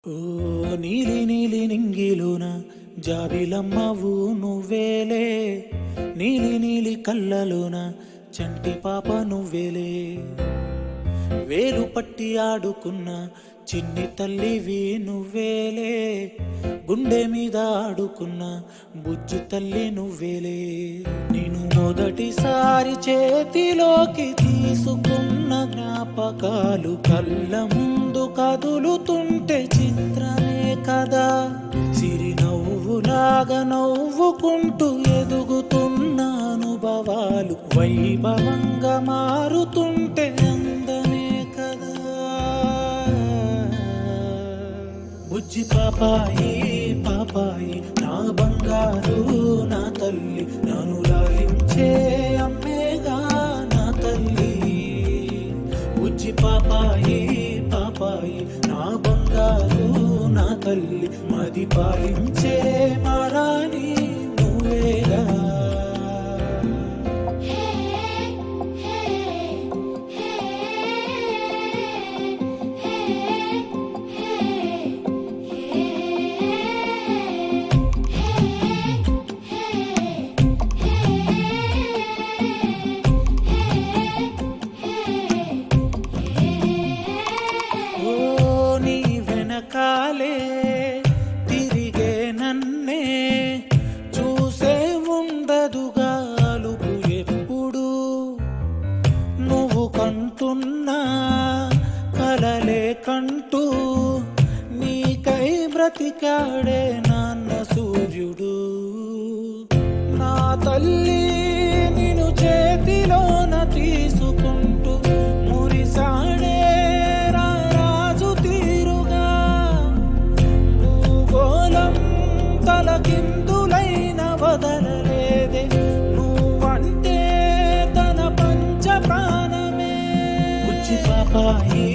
ఓ నీలి నీలి నింగిలోన జాబిలమ్మవు నువ్వేలే, నీలి నీలి కళ్ళలోన చంటి పాప నువ్వేలే. వేలు పట్టి ఆడుకున్న చిన్ని తల్లివి నువ్వేలే, గుండె మీద ఆడుకున్న బుజ్జి తల్లి నువ్వేలే. నేను మొదటిసారి చేతిలోకి తీసుకున్న జ్ఞాపకాలు కళ్ళ ముందు కదులుతుంటే చిత్రమే కదా. సిరి నవ్వులాగా నవ్వుకుంటూ ఎదుగుతున్న అనుభవాలు వైభవంగా మారుతుంటే అందమే కదా. బుజ్జి పాపాయి పాపాయి నా బంగారు నా తల్లి, నన్ను లాలించే అమ్మేగా నా తల్లి. బుజ్జి పాపాయి పాపాయి నా బంగారు నా తల్లి, మది పాలించే మారాని నువ్వేగా. కాలే తిరిగే నన్నే చూసే ఉండదుగా అలుపు ఎప్పుడు. నువ్వు కంటున్నా కలలే కంటూ నీకై బ్రతికాడే నాన్న సూర్యుడు. నా తల్లి నిన్ను చేతిలోన తీసుకుంటూ మురిసాడే తలకిందులైన వదలలేదే, నువ్వంటే తన పంచ ప్రాణమే. బుజ్జి పాపాయి